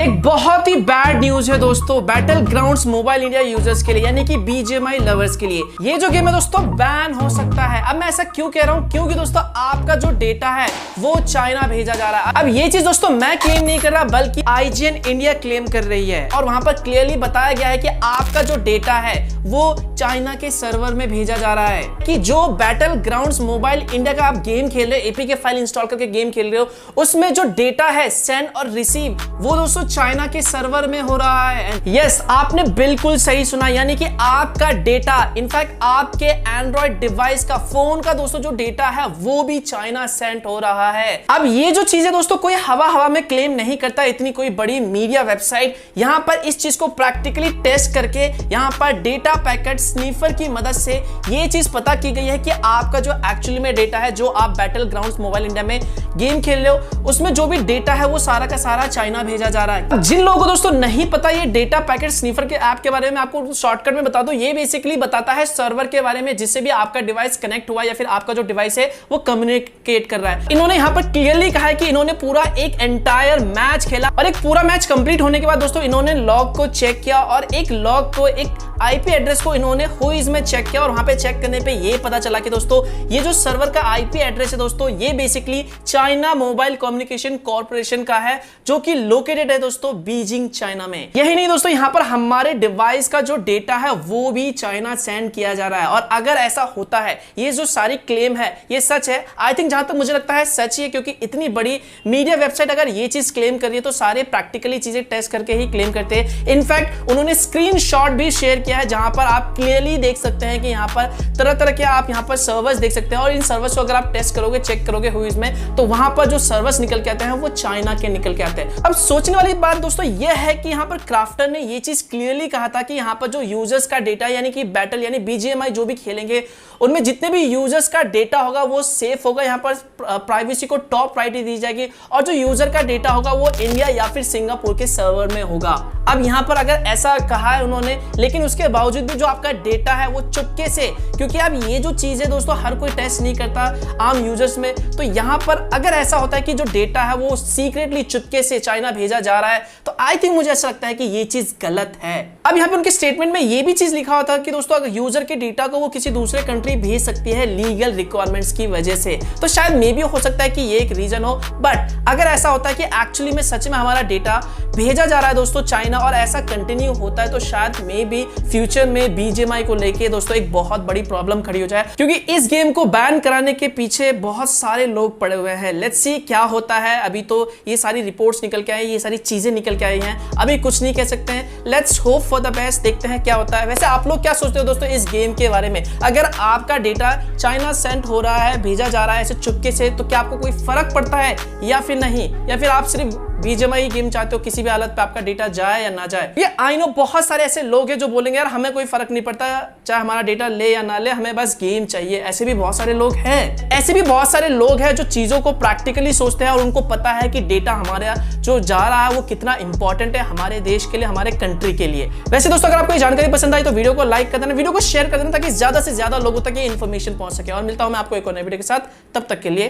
एक बहुत ही bad news है दोस्तों battle grounds mobile India users के लिए, यानी कि बीजीएमआई लवर्स के लिए। ये जो गेम है दोस्तों बैन हो सकता है। अब मैं ऐसा क्यों कह रहा हूं? क्योंकि दोस्तों आपका जो डेटा है वो चाइना भेजा जा रहा है। अब ये चीज दोस्तों मैं क्लेम नहीं कर रहा, बल्कि IGN इंडिया क्लेम कर रही है और वहां पर क्लियरली बताया गया है कि आपका जो डेटा है वो चाइना के सर्वर में भेजा जा रहा है। कि जो बैटल ग्राउंड्स मोबाइल इंडिया का आप गेम खेल रहे हो, एपीके फाइल इंस्टॉल करके गेम खेल रहे हो, उसमें जो डेटा है सेंड और रिसीव वो दोस्तों चाइना के सर्वर में हो रहा है। यस, आपने बिल्कुल सही सुना, यानी कि आपका डेटा, इनफैक्ट आपके एंड्रॉइड डिवाइस का, फोन का दोस्तों जो डेटा है वो भी चाइना सेंड हो रहा है। अब ये जो चीज है दोस्तों कोई हवा में क्लेम नहीं करता, इतनी कोई बड़ी मीडिया वेबसाइट यहां पर इस चीज को प्रैक्टिकली टेस्ट करके यहां पर डेटा पैकेट स्नीफर की मदद से ये चीज पता की गई है कि आपका जो एक्चुअली में डेटा है, जो आप बैटल ग्राउंड्स मोबाइल इंडिया में गेम खेल रहे हो, उसमें जो भी डेटा है वो सारा का सारा चाइना भेजा जा रहा है। जिन लोगों को दोस्तों नहीं पता ये डेटा पैकेट स्नीफर के ऐप के बारे में, आपको शॉर्टकट में बता दो, ये बेसिकली बताता है सर्वर के बारे में जिससे भी आपका डिवाइस कनेक्ट हुआ या फिर आपका जो डिवाइस है वो कम्युनिकेट कर रहा है। इन्होंने यहां पर क्लियरली कहा है कि इन्होंने पूरा एक एंटायर मैच खेला और एक पूरा मैच कंप्लीट होने के बाद दोस्तों इन्होंने लॉग को चेक किया और एक लॉग को, एक आईपी एड्रेस को इन्होंने हुईज में चेक किया और वहां पे चेक करने पे ये पता चला कि दोस्तों ये जो सर्वर का आईपी एड्रेस है दोस्तों ये basically China mobile communication corporation का है, जो कि लोकेटेड है दोस्तों बीजिंग चाइना में। यही नहीं दोस्तों, यहां पर हमारे डिवाइस का जो डेटा है वो भी चाइना सेंड किया जा रहा है। और अगर ऐसा होता है, ये जो सारी क्लेम है ये सच है, आई थिंक जहां तक मुझे लगता है सच ही है, क्योंकि इतनी बड़ी मीडिया वेबसाइट अगर ये चीज क्लेम कर रही है तो सारे प्रैक्टिकली चीजें टेस्ट करके ही क्लेम करते हैं। इनफैक्ट उन्होंने स्क्रीनशॉट भी शेयर किया है जहां पर आप क्लियरली देख सकते हैं कि यहां पर तरह के आप यहां पर सर्वर्स देख सकते हैं और इन सर्वर्स को अगर आप टेस्ट करोगे, चेक करोगे हुईज में, तो वहां पर जो सर्वर्स निकल के आते हैं वो चाइना के निकल के आते हैं। अब सोचने वाली बात दोस्तों यह है कि यहां पर क्राफ्टर ने ये चीज क्लियरली कहा था कि यहां पर जो यूजर्स का डेटा, यानी कि बैटल यानी बीजीएमआई जो भी खेलेंगे उनमें जितने भी यूजर्स का डेटा होगा वो सेफ होगा, यहां पर प्राइवेसी को टॉप प्रायोरिटी दी जाएगी और जो यूजर का डेटा होगा वो इंडिया या फिर सिंगापुर के सर्वर में होगा। अब यहां पर अगर ऐसा कहा है उन्होंने, लेकिन उसके बावजूद भी जो आपका डेटा है वो चुपके से, क्योंकि अब ये जो चीज है दोस्तों हर कोई टेस्ट नहीं करता आम यूजर्स में, तो यहां पर अगर ऐसा होता है कि जो डेटा है वो सीक्रेटली चुपके से चाइना भेजा जा रहा है, तो आई थिंक मुझे ऐसा लगता है कि ये चीज गलत है। अब यहां पर उनके स्टेटमेंट में ये भी चीज लिखा होता है कि दोस्तों अगर यूजर के डेटा को वो किसी दूसरे कंट्री भेज सकती है लीगल रिक्वायरमेंट्स की वजह से, तो शायद मे भी हो सकता है कि ये एक रीजन हो। बट अगर ऐसा होता है कि एक्चुअली में सच में हमारा डेटा भेजा जा रहा है दोस्तों चाइना और ऐसा कंटिन्यू होता है, तो शायद मे बी फ्यूचर में बीजीएमआई को लेके दोस्तों एक बहुत बड़ी प्रॉब्लम खड़ी हो जाए, क्योंकि इस गेम को बैन कराने के पीछे बहुत सारे लोग पड़े हुए हैं। लेट्स सी क्या होता है। अभी तो ये सारी रिपोर्ट्स निकल के आई, ये सारी चीजें निकल के आई हैं, अभी कुछ नहीं कह सकते हैं। Let's hope for the best, देखते हैं क्या होता है। वैसे आप लोग क्या सोचते हो दोस्तों इस गेम के बारे में? अगर आपका डेटा चाइना सेंड हो रहा है, भेजा जा रहा है ऐसे चुपके से, तो क्या आपको कोई फर्क पड़ता है या फिर नहीं, या फिर आप सिर्फ बीजीएमआई गेम चाहते हो किसी भी हालत पे आपका डेटा जाए या ना जाए? ये आई नो बहुत सारे ऐसे लोग हैं जो बोलेंगे यार हमें कोई फर्क नहीं पड़ता, चाहे हमारा डेटा ले या ना ले, हमें बस गेम चाहिए। ऐसे भी बहुत सारे लोग हैं, ऐसे भी बहुत सारे लोग हैं जो चीजों को प्रैक्टिकली सोचते हैं और उनको पता है कि डेटा हमारे जो जा रहा है वो कितना इंपॉर्टेंट है हमारे देश के लिए, हमारे कंट्री के लिए। वैसे दोस्तों अगर आपको ये जानकारी पसंद आई तो वीडियो को लाइक कर देना, वीडियो को शेयर कर देना, ताकि ज्यादा से ज्यादा लोगों तक ये इन्फॉर्मेशन पहुंच सके। और मिलता हूं मैं आपको एक और नए वीडियो के साथ, तब तक के लिए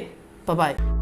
बाय बाय।